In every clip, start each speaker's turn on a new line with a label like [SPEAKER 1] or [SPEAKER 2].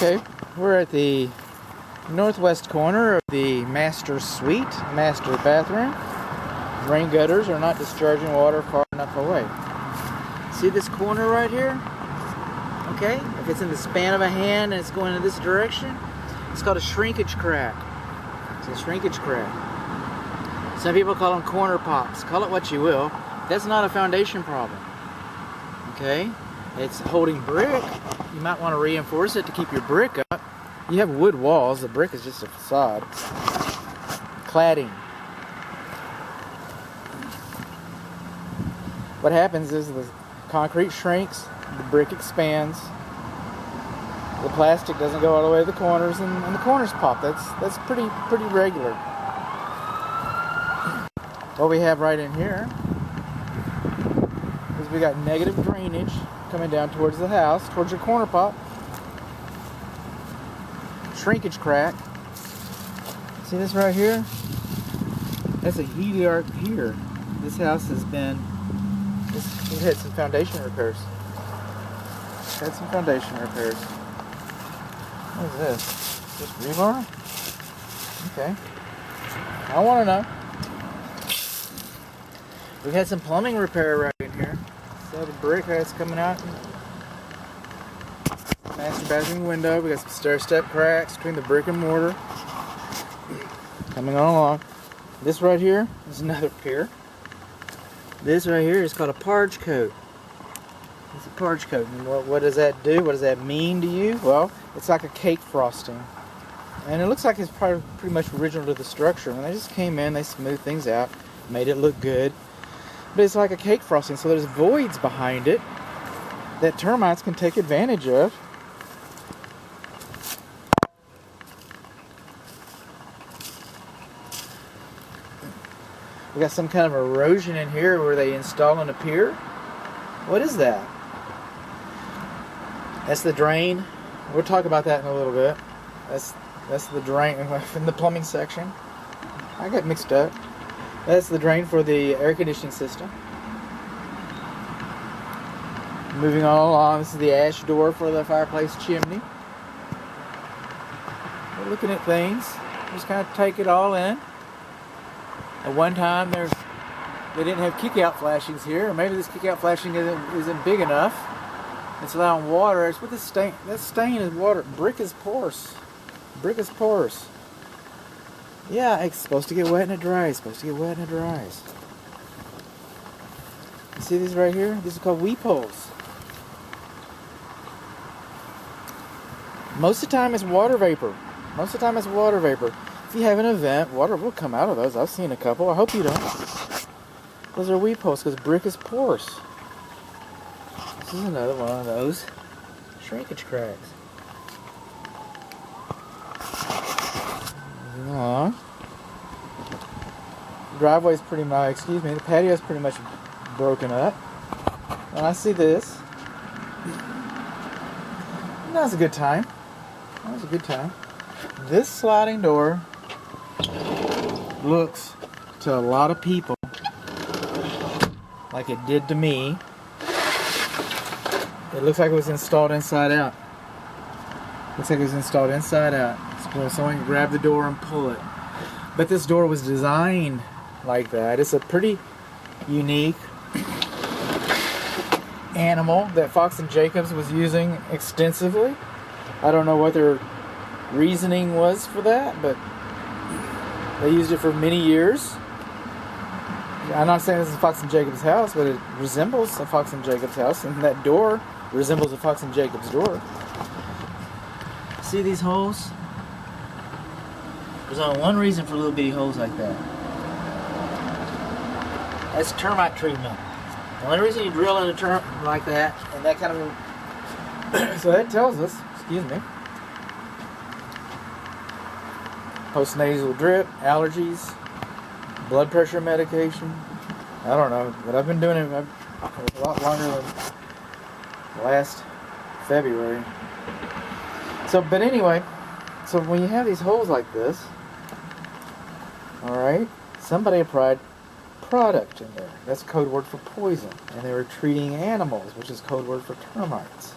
[SPEAKER 1] Okay, we're at the northwest corner of the master suite, master bathroom. Rain gutters are not discharging water far enough away. See this corner right here? Okay, if it's in the span of a hand and it's going in this direction, it's called a shrinkage crack. It's a shrinkage crack. Some people call them corner pops. Call it what you will. That's not a foundation problem. Okay? It's holding brick. You might want to reinforce it to keep your brick up. You have wood walls. The brick is just a facade. Cladding. What happens is the concrete shrinks, the brick expands, the plastic doesn't go all the way to the corners, and the corners pop. That's pretty regular. What we have right in here is we got negative drainage coming down towards the house, towards your corner pop. Shrinkage crack. See this right here? That's a heated arc here. This house has been, it had some foundation repairs. Had some foundation repairs. What is this? Just rebar? Okay. I want to know. We had some plumbing repair right in here. So the brick that's coming out. Master bathroom window. We got some stair step cracks between the brick and mortar. Coming on along. This right here is another pier. This right here is called a parge coat. It's a parge coat. And what does that do? What does that mean to you? Well, it's like a cake frosting. And it looks like it's probably pretty much original to the structure. And they just came in, they smoothed things out, made it look good. But it's like a cake frosting, so there's voids behind it that termites can take advantage of. We got some kind of erosion in here where they installing a pier. What is that? That's the drain. We'll talk about that in a little bit. That's the drain in the plumbing section. I got mixed up. That's the drain for the air conditioning system. Moving on along, this is the ash door for the fireplace chimney. We're looking at things. Just kind of take it all in. At one time, they didn't have kick-out flashings here, or maybe this kick-out flashing isn't big enough. It's allowing water. It's with the stain. That stain is water. Brick is porous. Brick is porous. Yeah, it's supposed to get wet and it dries. Supposed to get wet and it dries. You see these right here? These are called weep holes. Most of the time it's water vapor. Most of the time it's water vapor. If you have an event, water will come out of those. I've seen a couple. I hope you don't. Those are weep holes because brick is porous. This is another one of those shrinkage cracks. Moving along. The driveway's pretty much, the patio's pretty much broken up. And I see this. Now's a good time. Now's a good time. This sliding door looks to a lot of people like it did to me. It looks like it was installed inside out. Looks like it was installed inside out. So someone can grab the door and pull it. But this door was designed like that. It's a pretty unique animal that Fox and Jacobs was using extensively. I don't know what their reasoning was for that, but they used it for many years. I'm not saying this is Fox and Jacobs' house, but it resembles a Fox and Jacobs' house, and that door resembles a Fox and Jacobs' door. See these holes? There's only one reason for little bitty holes like that. That's termite treatment. The only reason you drill in a termite like that, and that kind of... So that tells us, excuse me, postnasal drip, allergies, blood pressure medication. I don't know, but I've been doing it a lot longer than last February. So, but anyway, so when you have these holes like this, alright, somebody applied product in there. That's code word for poison. And they were treating animals, which is code word for termites.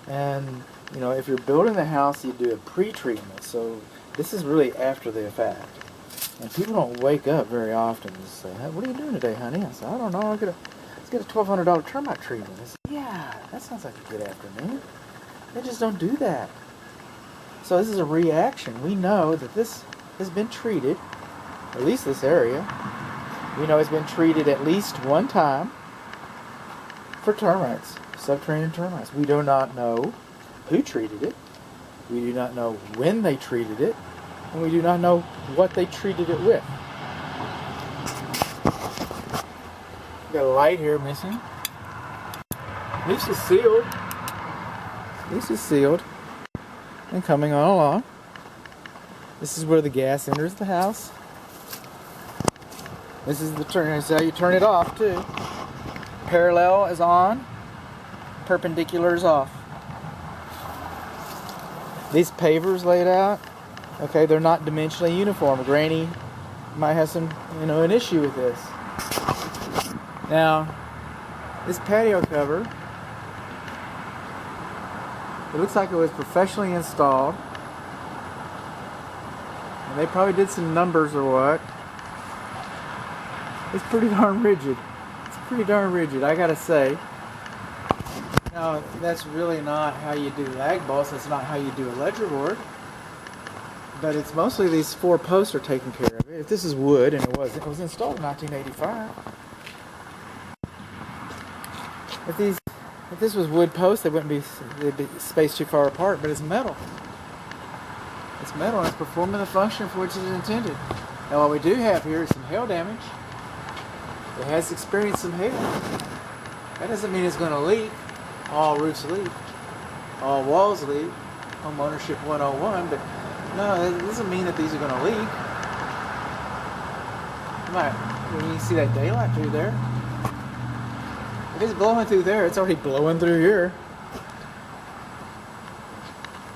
[SPEAKER 1] And You know, if you're building the house, you do a pre-treatment. So this is really after the fact. And people don't wake up very often and say, hey, what are you doing today, honey? I say, I don't know. Let's get a $1,200 termite treatment. I say, yeah, that sounds like a good afternoon. They just don't do that. So this is a reaction. We know that this has been treated, at least this area. We know it's been treated at least one time for termites, subterranean termites. We do not know who treated it. We do not know when they treated it. And we do not know what they treated it with. Got a light here missing. This is sealed. This is sealed. And coming on along. This is where the gas enters the house. This is the turn. This is how you turn it off too. Parallel is on. Perpendicular is off. These pavers laid out, okay, they're not dimensionally uniform. Granny might have some, an issue with this. Now, this patio cover, it looks like it was professionally installed. And they probably did some numbers or what. It's pretty darn rigid. It's pretty darn rigid, I gotta say. Now, that's really not how you do lag bolts. That's not how you do a ledger board. But it's mostly these 4 posts are taking care of it. If this is wood, and it was installed in 1985. If this was wood posts, they'd be spaced too far apart. But it's metal. It's metal, and it's performing the function for which it is intended. Now, what we do have here is some hail damage. It has experienced some hail. That doesn't mean it's going to leak. All roofs leak. All walls leak. Home ownership 101. But no, it doesn't mean that these are going to leak. You can see that daylight through there. If it's blowing through there, it's already blowing through here.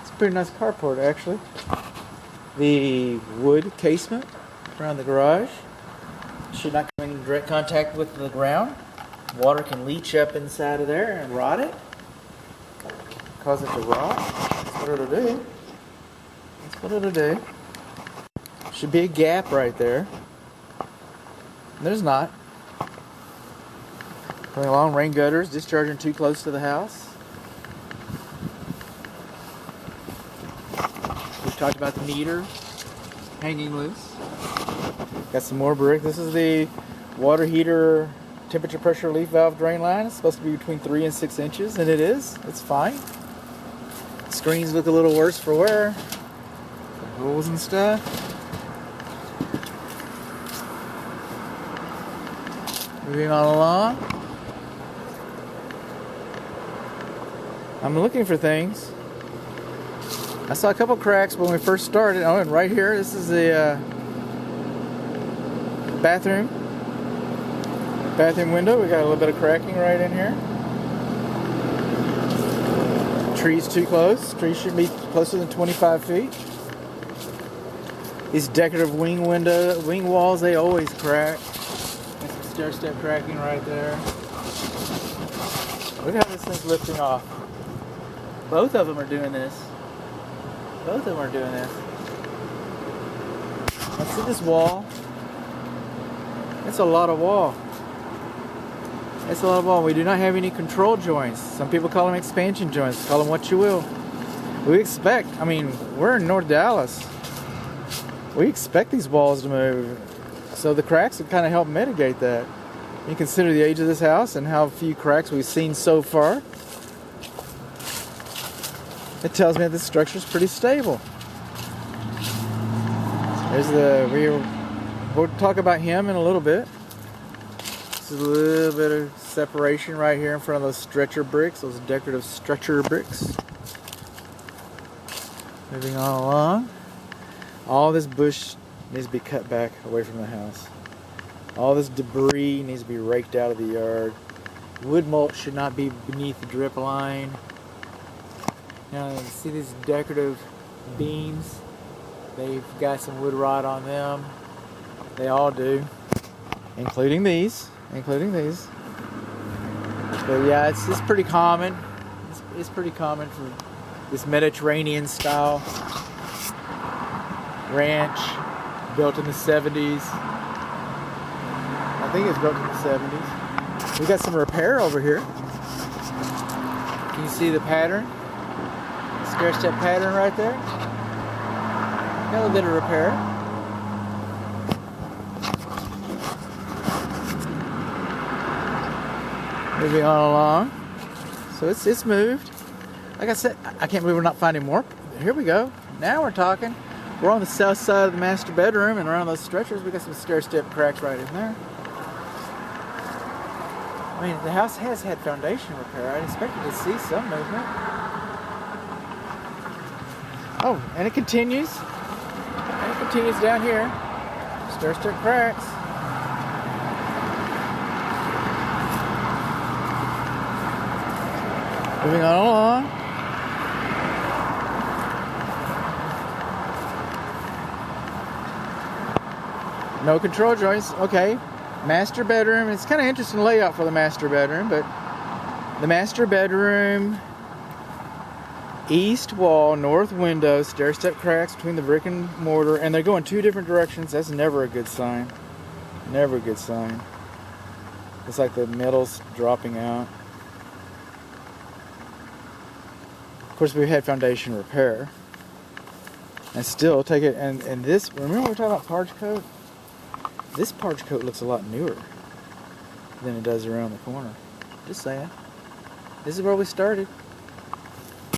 [SPEAKER 1] It's a pretty nice carport, actually. The wood casement around the garage should not come in direct contact with the ground. Water can leach up inside of there and rot it. Cause it to rot. That's what it'll do. That's what it'll do. Should be a gap right there. There's not. Going along, rain gutters, discharging too close to the house. We've talked about the meter hanging loose. Got some more brick. This is the water heater temperature pressure relief valve drain line. It's supposed to be between 3 and 6 inches, and it is. It's fine. Screens look a little worse for wear. Holes and stuff. Moving on along. I'm looking for things. I saw a couple cracks when we first started. Oh, and right here, this is the bathroom window. We got a little bit of cracking right in here. Trees too close. Trees should be closer than 25 feet. These decorative wing walls, they always crack. That's some stair step cracking right there. Look how this thing's lifting off. Both of them are doing this. Both of them are doing this. Let's see this wall. It's a lot of wall. It's a lot of wall. We do not have any control joints. Some people call them expansion joints. Call them what you will. We expect, we're in North Dallas. We expect these walls to move. So the cracks would kind of help mitigate that. You consider the age of this house and how few cracks we've seen so far. It tells me that this structure is pretty stable. We'll talk about him in a little bit. This is a little bit of separation right here in front of those stretcher bricks, those decorative stretcher bricks. Moving on along. All this bush needs to be cut back away from the house. All this debris needs to be raked out of the yard. Wood mulch should not be beneath the drip line. Now, you see these decorative beams? They've got some wood rot on them. They all do, including these. But yeah, it's pretty common. It's pretty common for This Mediterranean style ranch built in the 70s. I think it's built in the 70s. We got some repair over here. Can you see the pattern? Stair-step pattern right there. Got a little bit of repair. Moving on along. So it's moved. Like I said, I can't believe we're not finding more. Here we go. Now we're talking. We're on the south side of the master bedroom, and around those stretchers we got some stair-step cracks right in there. I mean, the house has had foundation repair. I expected to see some movement. Oh, and it continues. And it continues down here. Stair-step cracks. Moving on along. No control joints. Okay. Master bedroom. It's kind of interesting layout for the master bedroom, but the master bedroom, east wall, north window, stair-step cracks between the brick and mortar, and they're going two different directions. That's never a good sign. Never a good sign. It's like the metal's dropping out. Of course, we've had foundation repair. And still take it, and this, remember we were talking about parge coat? This parge coat looks a lot newer than it does around the corner. Just saying. This is where we started.